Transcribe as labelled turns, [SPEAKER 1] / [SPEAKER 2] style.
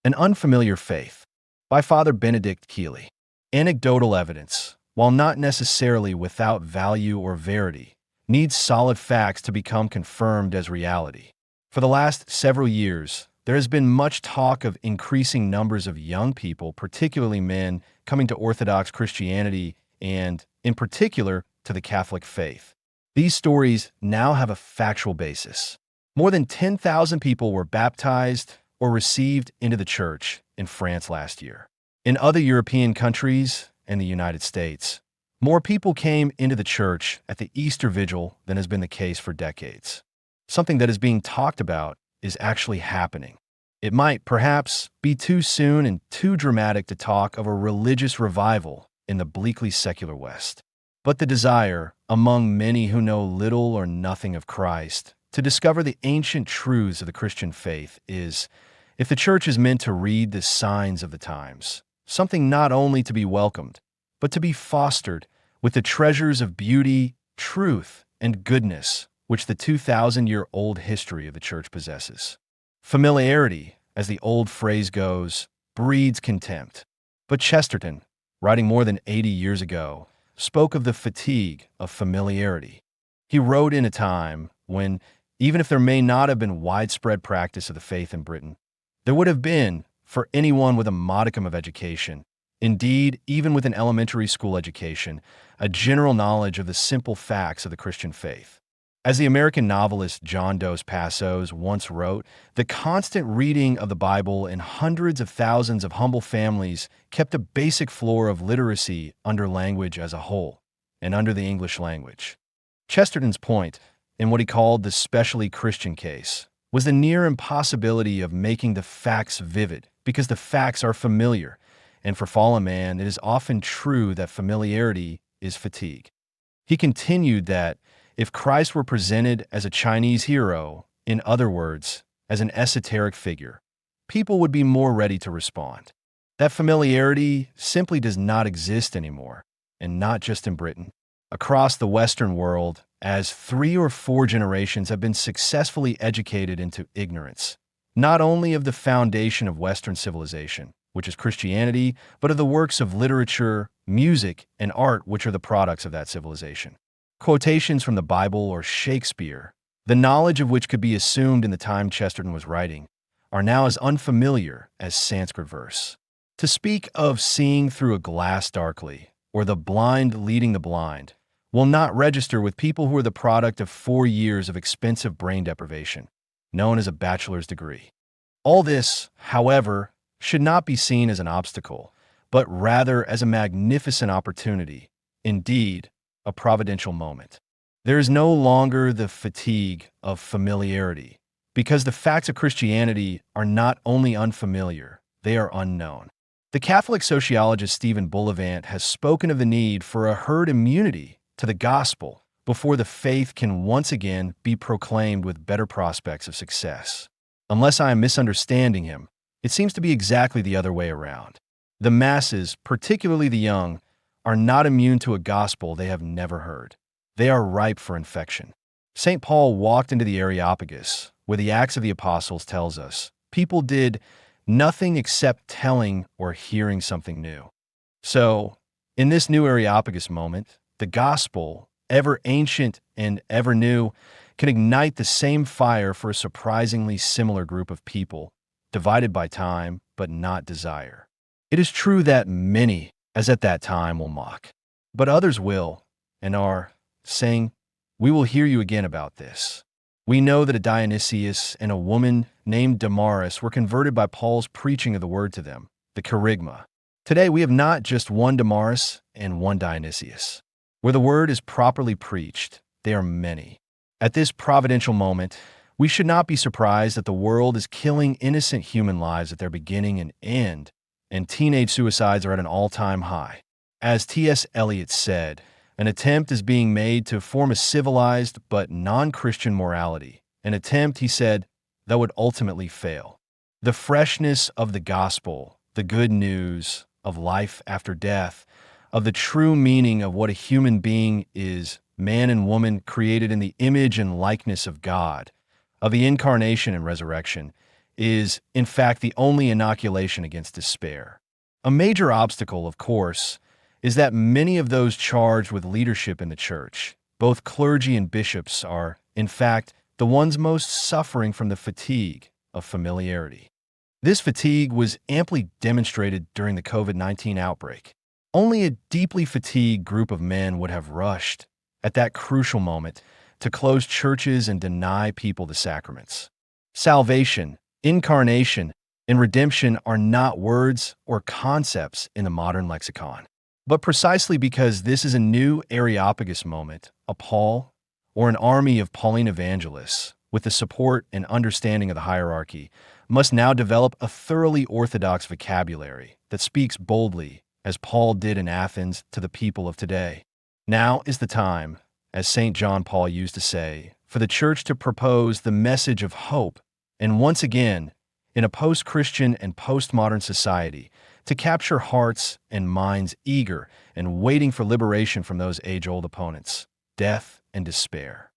[SPEAKER 1] An Unfamiliar Faith by Father Benedict Kiely. Anecdotal evidence, while not necessarily without value or verity, needs solid facts to become confirmed as reality. For the last several years, there has been much talk of increasing numbers of young people, particularly men, coming to Orthodox Christianity and, in particular, to the Catholic faith. These stories now have a factual basis. More than 10,000 people were baptized or received into the church in France last year. In other European countries and the United States, more people came into the church at the Easter Vigil than has been the case for decades. Something that is being talked about is actually happening. It might, perhaps, be too soon and too dramatic to talk of a religious revival in the bleakly secular West. But the desire, among many who know little or nothing of Christ, to discover the ancient truths of the Christian faith is, if the church is meant to read the signs of the times, something not only to be welcomed, but to be fostered with the treasures of beauty, truth, and goodness which the 2,000-year-old history of the church possesses. Familiarity, as the old phrase goes, breeds contempt. But Chesterton, writing more than 80 years ago, spoke of the fatigue of familiarity. He wrote in a time when, even if there may not have been widespread practice of the faith in Britain, there would have been, for anyone with a modicum of education, indeed, even with an elementary school education, a general knowledge of the simple facts of the Christian faith. As the American novelist John Dos Passos once wrote, the constant reading of the Bible in hundreds of thousands of humble families kept a basic floor of literacy under language as a whole, and under the English language. Chesterton's point, in what he called the specially Christian case, was the near impossibility of making the facts vivid, because the facts are familiar, and for fallen man it is often true that familiarity is fatigue. He continued that, if Christ were presented as a Chinese hero, in other words, as an esoteric figure, people would be more ready to respond. That familiarity simply does not exist anymore, and not just in Britain. Across the Western world, as 3 or 4 generations have been successfully educated into ignorance, not only of the foundation of Western civilization, which is Christianity, but of the works of literature, music, and art which are the products of that civilization. Quotations from the Bible or Shakespeare, the knowledge of which could be assumed in the time Chesterton was writing, are now as unfamiliar as Sanskrit verse. To speak of seeing through a glass darkly, or the blind leading the blind, will not register with people who are the product of 4 years of expensive brain deprivation, known as a bachelor's degree. All this, however, should not be seen as an obstacle, but rather as a magnificent opportunity, indeed, a providential moment. There is no longer the fatigue of familiarity, because the facts of Christianity are not only unfamiliar, they are unknown. The Catholic sociologist Stephen Bullivant has spoken of the need for a herd immunity to the gospel before the faith can once again be proclaimed with better prospects of success. Unless I am misunderstanding him, it seems to be exactly the other way around. The masses, particularly the young, are not immune to a gospel they have never heard. They are ripe for infection. St. Paul walked into the Areopagus, where the Acts of the Apostles tells us people did nothing except telling or hearing something new. So, in this new Areopagus moment, the gospel, ever ancient and ever new, can ignite the same fire for a surprisingly similar group of people, divided by time but not desire. It is true that many, as at that time, will mock, but others will, and are, saying, "We will hear you again about this." We know that a Dionysius and a woman named Damaris were converted by Paul's preaching of the word to them, the kerygma. Today we have not just one Damaris and one Dionysius. Where the word is properly preached, they are many. At this providential moment, we should not be surprised that the world is killing innocent human lives at their beginning and end, and teenage suicides are at an all-time high. As T.S. Eliot said, an attempt is being made to form a civilized but non-Christian morality, an attempt, he said, that would ultimately fail. The freshness of the gospel, the good news of life after death, of the true meaning of what a human being is, man and woman created in the image and likeness of God, of the incarnation and resurrection, is, in fact, the only inoculation against despair. A major obstacle, of course, is that many of those charged with leadership in the church, both clergy and bishops, are, in fact, the ones most suffering from the fatigue of familiarity. This fatigue was amply demonstrated during the COVID-19 outbreak. Only a deeply fatigued group of men would have rushed, at that crucial moment, to close churches and deny people the sacraments. Salvation, incarnation, and redemption are not words or concepts in the modern lexicon. But precisely because this is a new Areopagus moment, a Paul, or an army of Pauline evangelists, with the support and understanding of the hierarchy, must now develop a thoroughly orthodox vocabulary that speaks boldly, as Paul did in Athens, to the people of today. Now is the time, as St. John Paul used to say, for the church to propose the message of hope, and once again, in a post-Christian and postmodern society, to capture hearts and minds eager and waiting for liberation from those age-old opponents, death and despair.